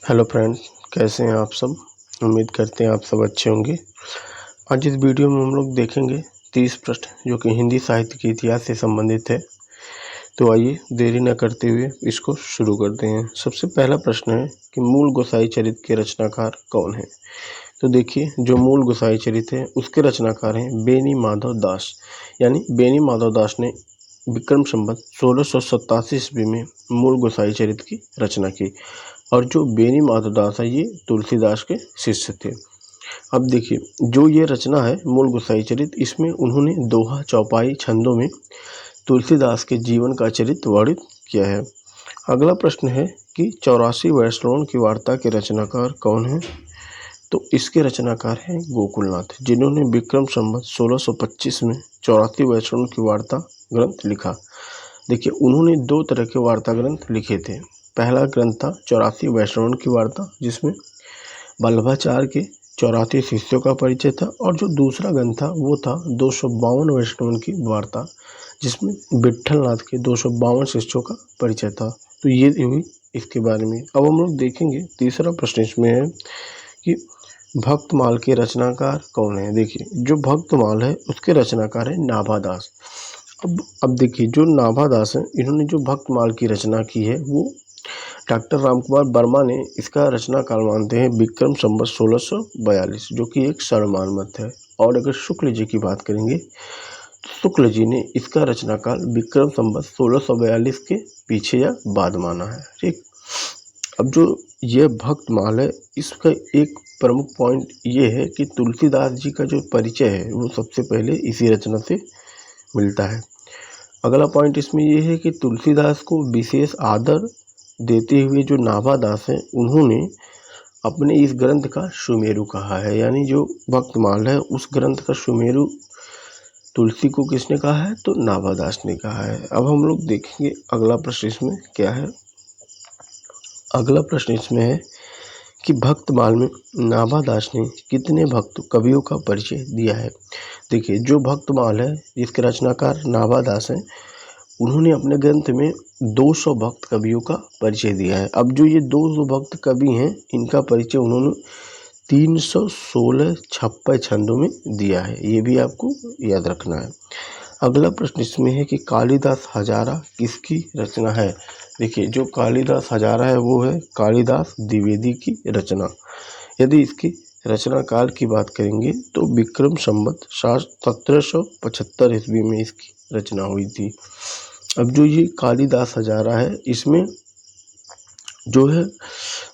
Hello friends, कैसे हैं आप सब। उम्मीद करते हैं आप सब अच्छे होंगे। आज इस वीडियो में हम लोग देखेंगे 30 प्रश्न जो कि हिंदी साहित्य के इतिहास से संबंधित है। तो आइए देरी न करते हुए इसको शुरू करते हैं। सबसे पहला प्रश्न है कि मूल गोसाई चरित के रचनाकार कौन है। तो देखिए, जो मूल गोसाई चरित है उसके रचनाकार हैं बेनी माधव दास। यानी बेनी माधव दास ने विक्रम संवत 1687 ईस्वी में मूल गोसाई चरित की रचना की। और जो बेनी माधव दास है ये तुलसीदास के शिष्य थे। अब देखिए, जो ये रचना है मूल गोसाई चरित, इसमें उन्होंने दोहा चौपाई छंदों में तुलसीदास के जीवन का चरित्र वर्णित किया है। अगला प्रश्न है कि 84 वैष्णवों की वार्ता के रचनाकार कौन है। तो इसके रचनाकार हैं गोकुलनाथ, जिन्होंने विक्रम संवत 1625 में 84 वैष्णवों की वार्ता ग्रंथ लिखा। देखिए, उन्होंने दो तरह के वार्ता ग्रंथ लिखे थे। पहला ग्रंथ था 84 वैष्णवों की वार्ता, जिसमें वल्लभाचार्य के 84 शिष्यों का परिचय था। और जो दूसरा ग्रंथ था वो था 252 वैष्णवों की वार्ता, जिसमें विट्ठलनाथ के 252 शिष्यों का परिचय था। तो ये हुई इसके बारे में। अब हम लोग देखेंगे तीसरा प्रश्न इसमें है कि भक्तमाल के रचनाकार कौन है। देखिए, जो भक्तमाल है उसके रचनाकार है नाभादास। अब देखिए, जो नाभादास है इन्होंने जो भक्तमाल की रचना की है वो डॉक्टर रामकुमार वर्मा ने इसका रचना काल मानते हैं विक्रम संवत 1642, जो कि एक सर्वमान्य मत है। और अगर शुक्ल जी की बात करेंगे तो शुक्ल जी ने इसका रचना काल विक्रम संवत 1642 के पीछे या बाद माना है। ठीक। अब जो यह भक्तमाल है इसका एक प्रमुख पॉइंट ये है कि तुलसीदास जी का जो परिचय है वो सबसे पहले इसी रचना से मिलता है। अगला पॉइंट इसमें यह है कि तुलसीदास को विशेष आदर देते हुए जो नाभादास हैं उन्होंने अपने इस ग्रंथ का सुमेरु कहा है। यानी जो भक्तमाल है उस ग्रंथ का सुमेरु तुलसी को किसने कहा है, तो नाभादास ने कहा है। अब हम लोग देखेंगे अगला प्रश्न इसमें क्या है। अगला प्रश्न इसमें है कि भक्तमाल में नाभादास ने कितने भक्त कवियों का परिचय दिया है। देखिए, जो भक्तमाल है जिसके रचनाकार नाभादास हैं उन्होंने अपने ग्रंथ में 200 भक्त कवियों का परिचय दिया है। अब जो ये 200 भक्त कवि हैं इनका परिचय उन्होंने 316 छप्पय छंदों में दिया है। ये भी आपको याद रखना है। अगला प्रश्न इसमें है कि कालिदास हजारा किसकी रचना है। देखिए, जो कालिदास हजारा है वो है कालिदास द्विवेदी की रचना। यदि इसकी रचना काल की बात करेंगे तो विक्रम संवत 1775 ईस्वी में इसकी रचना हुई थी। अब जो ये कालिदास हजारा है इसमें जो है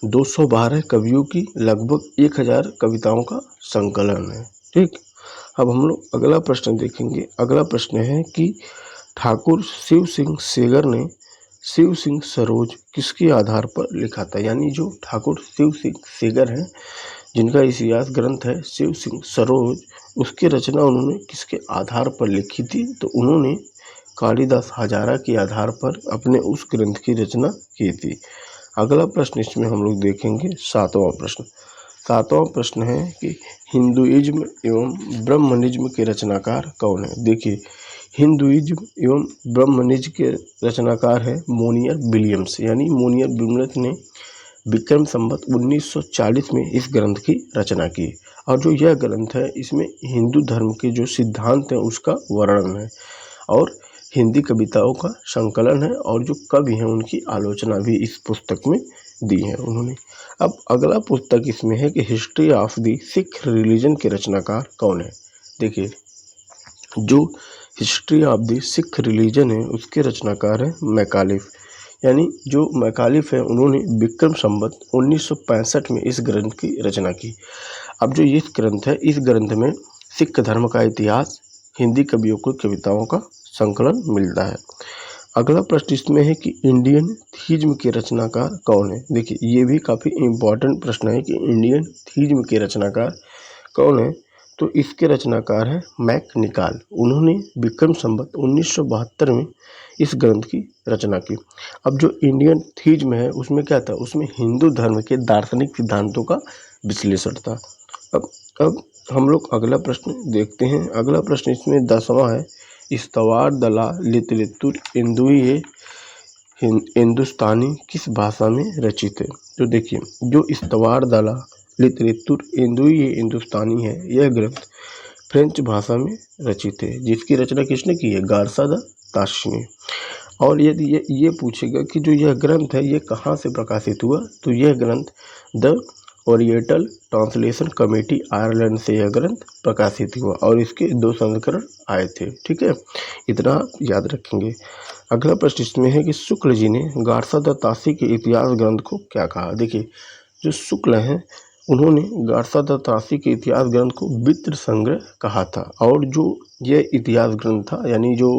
212 कवियों की लगभग 1000 कविताओं का संकलन है। ठीक। अब हम लोग अगला प्रश्न देखेंगे। अगला प्रश्न है कि ठाकुर शिव सिंह सेगर ने शिव सिंह सरोज किसके आधार पर लिखा था। यानी जो ठाकुर शिव सिंह सेगर हैं जिनका इतिहास ग्रंथ है शिव सिंह सरोज, उसकी रचना उन्होंने किसके आधार पर लिखी थी, तो उन्होंने कालिदास हजारा के आधार पर अपने उस ग्रंथ की रचना की थी। अगला प्रश्न इसमें हम लोग देखेंगे सातवां प्रश्न। सातवां प्रश्न है कि हिंदुइज्म एवं ब्रह्मनिज्म के रचनाकार कौन है। देखिए, हिंदुइज्म एवं ब्रह्मनिज्म के रचनाकार है मोनियर विलियम्स। यानी मोनियर विलियम्स ने विक्रम संवत 1940 में इस ग्रंथ की रचना की। और जो यह ग्रंथ है इसमें हिंदू धर्म के जो सिद्धांत हैं उसका वर्णन है और हिंदी कविताओं का संकलन है। और जो कवि हैं उनकी आलोचना भी इस पुस्तक में दी है उन्होंने। अब अगला पुस्तक इसमें है कि history of the Sikh religion के रचनाकार कौन है। देखिए, जो history of the Sikh religion है उसके रचनाकार है मैकालिफ। यानी जो मैकालिफ है उन्होंने विक्रम संवत 1965 में इस ग्रंथ की रचना की। अब जो ये ग्रंथ है इस ग्रंथ में सिख धर्म का इतिहास, हिंदी कवियों की कविताओं का संकलन मिलता है। अगला प्रश्न इसमें है कि इंडियन थीज्म के रचनाकार कौन है। देखिए, ये भी काफ़ी इम्पॉर्टेंट प्रश्न है कि इंडियन थीज्म के रचनाकार कौन है। तो इसके रचनाकार है मैकनिकाल। उन्होंने विक्रम संवत 1972 में इस ग्रंथ की रचना की। अब जो इंडियन थीज्म है उसमें क्या था, उसमें हिंदू धर्म के दार्शनिक सिद्धांतों का विश्लेषण था। अब हम लोग अगला प्रश्न देखते हैं। अगला प्रश्न इसमें 10वां है। इस्तवार दला लितलितुर इंदुए हिंदुस्तानी किस भाषा में रचित है? तो देखिए, जो इस्तवार दला लिटरेतुर इंदुई हिंदुस्तानी है, यह ग्रंथ फ्रेंच भाषा में रचित है, जिसकी रचना किसने की है? गार्सा द ताशी ने। और यदि ये पूछेगा कि जो यह ग्रंथ है ये कहाँ से प्रकाशित हुआ, तो यह ग्रंथ the oriental translation committee Ireland से यह ग्रंथ प्रकाशित हुआ और इसके 2 संस्करण आए थे। ठीक है, इतना आप याद रखेंगे। अगला प्रश्न इसमें है कि शुक्ल जी ने गार्सा द ताशी के इतिहास ग्रंथ को क्या कहा? देखिए, जो शुक्ल हैं उन्होंने गार्सा द ताशी के इतिहास ग्रंथ को वित्र संग्रह कहा था। और जो ये इतिहास ग्रंथ था, यानी जो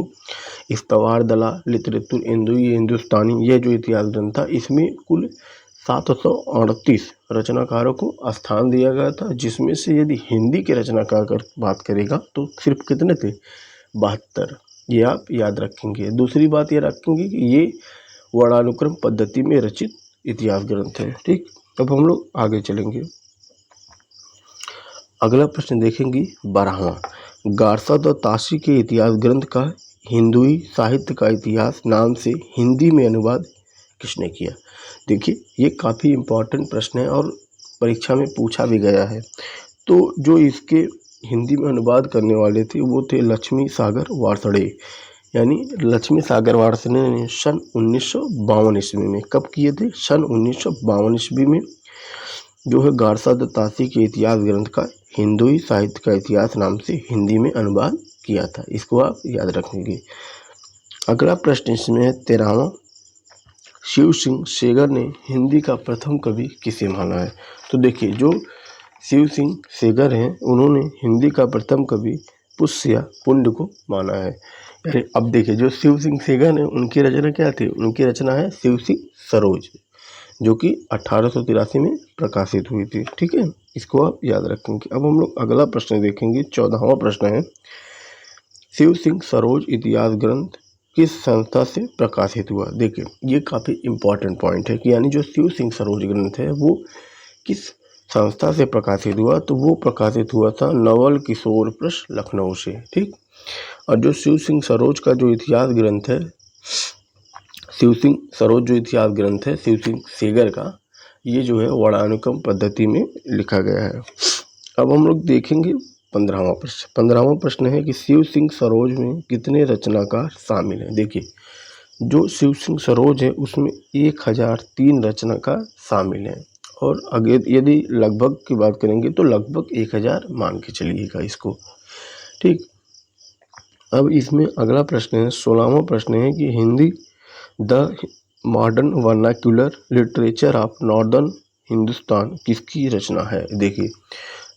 इस्तवार दला लिटरेतुर इंदुई हिंदुस्तानी, यह जो इतिहास ग्रंथ था, इसमें कुल 738 रचनाकारों को स्थान दिया गया था, जिसमें से यदि हिंदी के रचनाकार की बात करेगा तो सिर्फ कितने थे? 72। ये आप याद रखेंगे। दूसरी बात ये रखेंगे कि ये वर्णानुक्रम पद्धति में रचित इतिहास ग्रंथ है। ठीक, अब हम लोग आगे चलेंगे। अगला प्रश्न देखेंगे 12वां, गार्सा द ताशी के इतिहास ग्रंथ का हिंदुई साहित्य का इतिहास नाम से हिंदी में अनुवाद किसने किया? देखिए, ये काफ़ी इम्पोर्टेंट प्रश्न है और परीक्षा में पूछा भी गया है। तो जो इसके हिंदी में अनुवाद करने वाले थे वो थे लक्ष्मी सागर वार्ष्णेय, यानी लक्ष्मी सागर वार्ष्णेय ने सन 1952 ईस्वी में, कब किए थे? सन 1952 ईस्वी में जो है गार्सा द ताशी के इतिहास ग्रंथ का हिंदुई साहित्य का इतिहास नाम से हिंदी में अनुवाद किया था। इसको आप याद रखेंगे। अगला प्रश्न इसमें है 13वां, शिव सिंह सेगर ने हिंदी का प्रथम कवि किसे माना है? तो देखिए, जो शिव सिंह सेगर हैं उन्होंने हिंदी का प्रथम कवि पुष्य पुंड को माना है। यानी अब देखिए, जो शिव सिंह सेगर हैं उनकी रचना क्या थी? उनकी रचना है शिव सिंह सरोज, जो कि 1883 में प्रकाशित हुई थी। ठीक है, इसको आप याद रखेंगे। अब हम लोग अगला प्रश्न देखेंगे, 14वां प्रश्न है, शिव सिंह सरोज इतिहास ग्रंथ किस संस्था से प्रकाशित हुआ? देखिए, ये काफ़ी इम्पोर्टेंट पॉइंट है कि यानी जो शिव सिंह सरोज ग्रंथ है वो किस संस्था से प्रकाशित हुआ? तो वो प्रकाशित हुआ था नवल किशोर प्रेस लखनऊ से। ठीक, और जो शिव सिंह सरोज का जो इतिहास ग्रंथ है, शिव सिंह सरोज जो इतिहास ग्रंथ है शिव सिंह सेगर का, ये जो है वर्णानुक्रम पद्धति में लिखा गया है। अब हम लोग देखेंगे 15वां प्रश्न। 15वां प्रश्न है कि शिव सिंह सरोज में कितने रचनाकार शामिल हैं? देखिए, जो शिव सिंह सरोज है उसमें 1003 रचनाकार शामिल हैं और आगे यदि लगभग की बात करेंगे तो लगभग 1000 मान के चलिएगा इसको। ठीक, अब इसमें अगला प्रश्न है 16वां प्रश्न है कि Hindi the modern vernacular literature of northern Hindustan किसकी रचना है? देखिए,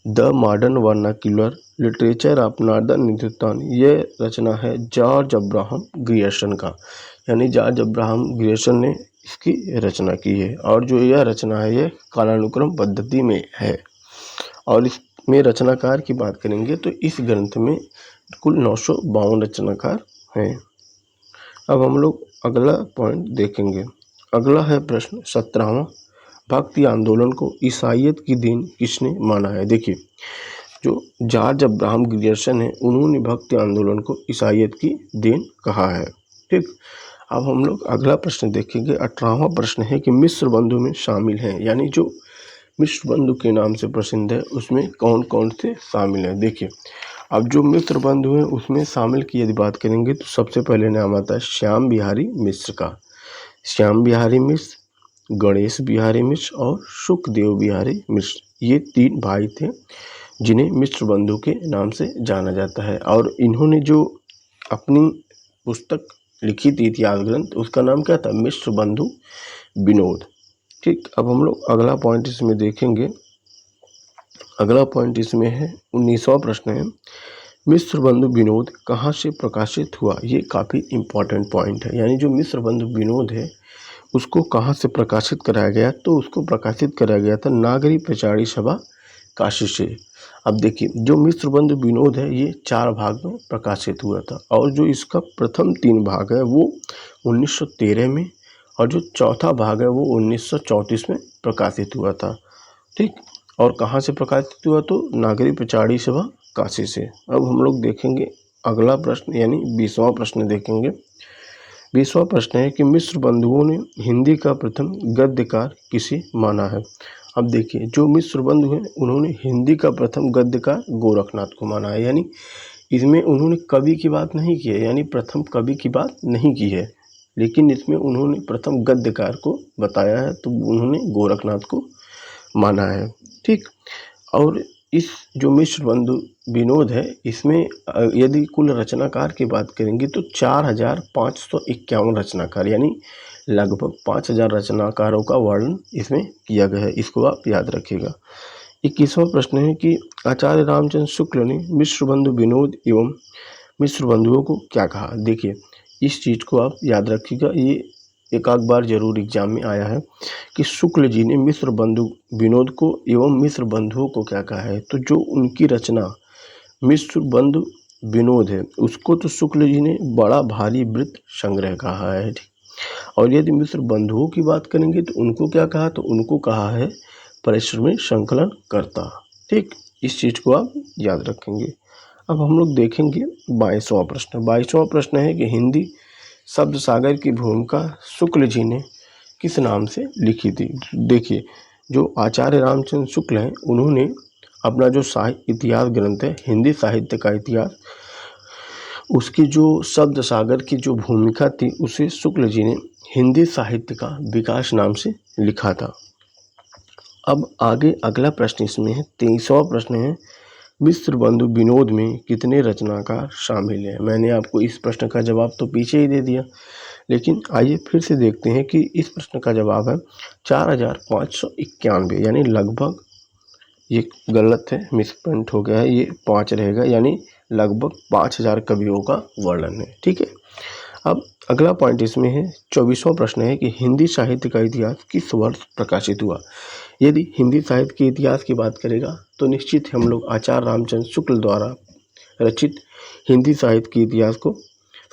the modern vernacular literature of northern Hindustan, ये रचना है जॉर्ज अब्राहम ग्रियर्सन का, यानी जॉर्ज अब्राहम ग्रियर्सन ने इसकी रचना की है। और जो यह रचना है ये कालानुक्रम पद्धति में है। और इसमें रचनाकार की बात करेंगे तो इस ग्रंथ में कुल 952 रचनाकार हैं। अब हम लोग अगला पॉइंट देखेंगे। अगला है प्रश्न 17वां, भक्ति आंदोलन को ईसाईयत की देन किसने माना है? देखिए, जो जॉर्ज अब्राहम ग्रियर्सन है उन्होंने भक्ति आंदोलन को ईसाईयत की देन कहा है। ठीक, अब हम लोग अगला प्रश्न देखेंगे। 18वां प्रश्न है कि मिस्र बंधु में शामिल हैं, यानी जो मिस्र बंधु के नाम से प्रसिद्ध है उसमें कौन कौन से शामिल हैं? देखिए, अब जो मिस्र बंधु हैं उसमें शामिल की यदि बात करेंगे तो सबसे पहले नाम आता है श्याम बिहारी मिश्र का। श्याम बिहारी मिश्र, गणेश बिहारी मिश्र और सुखदेव बिहारी मिश्र, ये 3 भाई थे जिन्हें मिश्र बंधु के नाम से जाना जाता है। और इन्होंने जो अपनी पुस्तक लिखी थी इतिहास ग्रंथ, उसका नाम क्या था? मिश्र बंधु विनोद। ठीक, अब हम लोग अगला पॉइंट इसमें देखेंगे। अगला पॉइंट इसमें है 19वां प्रश्न है, मिश्र बंधु विनोद कहाँ से प्रकाशित हुआ? ये काफ़ी इम्पोर्टेंट पॉइंट है। यानी जो मिश्र बंधु विनोद है उसको कहाँ से प्रकाशित कराया गया? तो उसको प्रकाशित कराया गया था नागरी प्रचारी सभा काशी से। अब देखिए, जो मिश्र बंधु विनोद है ये 4 भाग में प्रकाशित हुआ था और जो इसका प्रथम 3 भाग है वो 1913 में और जो चौथा भाग है वो 1934 में प्रकाशित हुआ था। ठीक, और कहाँ से प्रकाशित हुआ? तो नागरी प्रचारी सभा काशी से। अब हम लोग देखेंगे अगला प्रश्न, यानी 20वां प्रश्न देखेंगे। 20वां प्रश्न है कि मिस्र बंधुओं ने हिंदी का प्रथम गद्यकार किसे माना है। अब देखिए, जो मिस्र बंधु हैं उन्होंने हिंदी का प्रथम गद्यकार गोरखनाथ को माना है, यानी इसमें उन्होंने कवि की बात नहीं की है, यानी प्रथम कवि की बात नहीं की है, लेकिन इसमें उन्होंने प्रथम गद्यकार को बताया है, तो उन्होंने गोरखनाथ को माना है। ठीक। और इस जो मिश्र बंधु विनोद है, इसमें यदि कुल रचनाकार की बात करेंगे तो 4551 रचनाकार, यानी लगभग 5000 रचनाकारों का वर्णन इसमें किया गया है। इसको आप याद रखिएगा। 21वां प्रश्न है कि आचार्य रामचंद्र शुक्ल ने मिश्र बंधु विनोद एवं मिश्र बंधुओं को क्या कहा। देखिए, इस चीज़ को आप याद रखिएगा, ये एक आध बार जरूर एग्जाम में आया है कि शुक्ल जी ने मिश्र बंधु विनोद को एवं मिश्र बंधुओं को क्या कहा है। तो जो उनकी रचना मिश्र बंधु विनोद है, उसको तो शुक्ल जी ने बड़ा भारी वृत्त संग्रह कहा है। ठीक। और यदि मिश्र बंधुओं की बात करेंगे तो उनको क्या कहा, तो उनको कहा है परिश्रमी संकलन करता। ठीक, इस चीज़ को आप याद रखेंगे। अब हम लोग देखेंगे 22वां प्रश्न। 22वां प्रश्न है कि हिंदी शब्द सागर की भूमिका शुक्ल जी ने किस नाम से लिखी थी। देखिए, जो आचार्य रामचंद्र शुक्ल हैं, उन्होंने अपना जो साहित्य इतिहास ग्रंथ है, हिंदी साहित्य का इतिहास, उसकी जो शब्द सागर की जो भूमिका थी, उसे शुक्ल जी ने हिंदी साहित्य का विकास नाम से लिखा था। अब आगे अगला प्रश्न इसमें है, 23वां प्रश्न है, मिश्र बंधु विनोद में कितने रचनाकार शामिल हैं। मैंने आपको इस प्रश्न का जवाब तो पीछे ही दे दिया, लेकिन आइए फिर से देखते हैं कि इस प्रश्न का जवाब है 4591, यानी लगभग, ये गलत है, मिसप्रिंट हो गया है, ये 5 रहेगा, यानी लगभग 5000 कवियों का वर्णन है। ठीक है। अब अगला पॉइंट इसमें है, 24वां प्रश्न है कि हिंदी साहित्य का इतिहास किस वर्ष प्रकाशित हुआ। यदि हिंदी साहित्य के इतिहास की बात करेगा तो निश्चित हम लोग आचार्य रामचंद्र शुक्ल द्वारा रचित हिंदी साहित्य के इतिहास को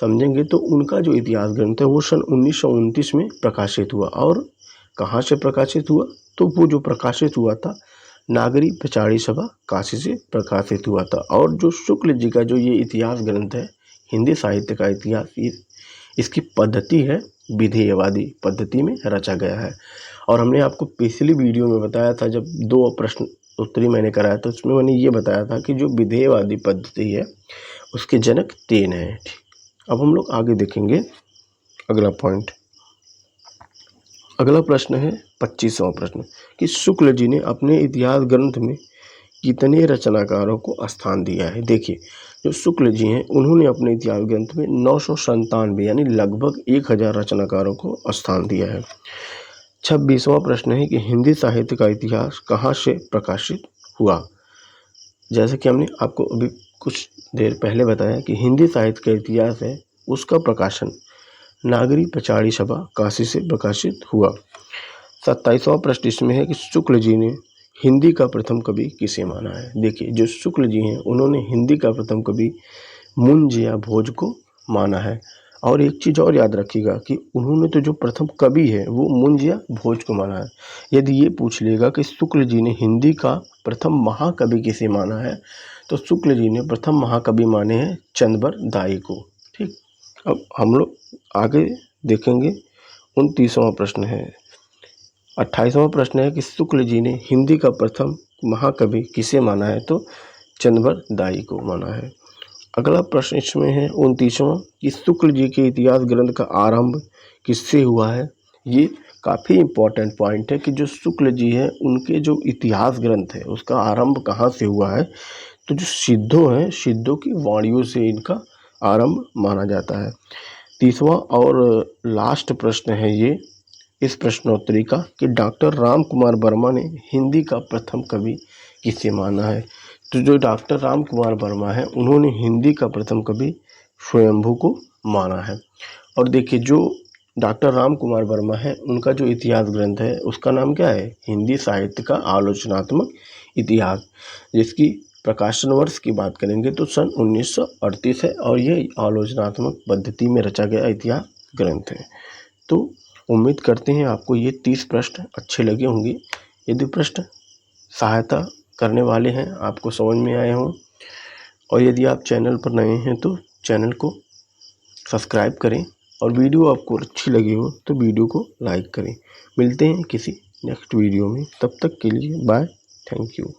समझेंगे। तो उनका जो इतिहास ग्रंथ है वो सन 1929 में प्रकाशित हुआ। और कहाँ से प्रकाशित हुआ, तो वो जो प्रकाशित हुआ था नागरी पचाड़ी सभा काशी से प्रकाशित हुआ था। और जो शुक्ल जी का जो ये इतिहास ग्रंथ है, हिंदी साहित्य का इतिहास, इसकी पद्धति है विधेयवादी पद्धति में रचा गया है। और हमने आपको पिछली वीडियो में बताया था, जब 2 प्रश्न उत्तरी मैंने कराया था, उसमें मैंने ये बताया था कि जो विधेयवादी पद्धति है उसके जनक 3 हैं। अब हम लोग आगे देखेंगे अगला पॉइंट। अगला प्रश्न है 25वां प्रश्न कि शुक्ल जी ने अपने इतिहास ग्रंथ में कितने रचनाकारों को स्थान दिया है। देखिए, जो शुक्ल जी हैं उन्होंने अपने इतिहास ग्रंथ में 997, यानी लगभग 1000 रचनाकारों को स्थान दिया है। 26वां प्रश्न है कि हिंदी साहित्य का इतिहास कहाँ से प्रकाशित हुआ। जैसे कि हमने आपको अभी कुछ देर पहले बताया कि हिंदी साहित्य का इतिहास है, उसका प्रकाशन नागरी पचाड़ी सभा काशी से प्रकाशित हुआ। 27वां प्रश्न इसमें है कि शुक्ल जी ने हिंदी का प्रथम कवि किसे माना है। देखिए, जो शुक्ल जी हैं उन्होंने हिंदी का प्रथम कवि मुंज या भोज को माना है। और एक चीज़ और याद रखिएगा कि उन्होंने तो जो प्रथम कवि है वो मुंज या भोज को माना है। यदि ये पूछ लेगा कि शुक्ल जी ने हिंदी का प्रथम महाकवि किसे माना है, तो शुक्ल जी ने प्रथम महाकवि माने हैं चंदबर दाई को। ठीक। अब हम लोग आगे देखेंगे 29वां प्रश्न है। 28वां प्रश्न है कि शुक्ल जी ने हिंदी का प्रथम महाकवि किसे माना है, तो चंदबर दाई को माना है। अगला प्रश्न इसमें है 29वां कि शुक्ल जी के इतिहास ग्रंथ का आरंभ किससे हुआ है। ये काफ़ी इम्पोर्टेंट पॉइंट है कि जो शुक्ल जी हैं उनके जो इतिहास ग्रंथ है उसका आरंभ कहाँ से हुआ है। तो जो सिद्धों हैं, सिद्धों की वाणियों से इनका आरंभ माना जाता है। 30वां और लास्ट प्रश्न है ये इस प्रश्नोत्तरी का कि डॉक्टर राम कुमार वर्मा ने हिंदी का प्रथम कवि किसे माना है। तो जो डॉक्टर राम कुमार वर्मा है उन्होंने हिंदी का प्रथम कवि स्वयंभू को माना है। और देखिए, जो डॉक्टर राम कुमार वर्मा है उनका जो इतिहास ग्रंथ है उसका नाम क्या है, हिंदी साहित्य का आलोचनात्मक इतिहास, जिसकी प्रकाशन वर्ष की बात करेंगे तो सन 1938 है। और ये आलोचनात्मक पद्धति में रचा गया इतिहास ग्रंथ है। तो उम्मीद करते हैं आपको ये 30 प्रश्न अच्छे लगे होंगे। यदि प्रश्न सहायता करने वाले हैं, आपको समझ में आए हों, और यदि आप चैनल पर नए हैं तो चैनल को सब्सक्राइब करें और वीडियो आपको अच्छी लगी हो तो वीडियो को लाइक करें। मिलते हैं किसी नेक्स्ट वीडियो में, तब तक के लिए बाय, थैंक यू।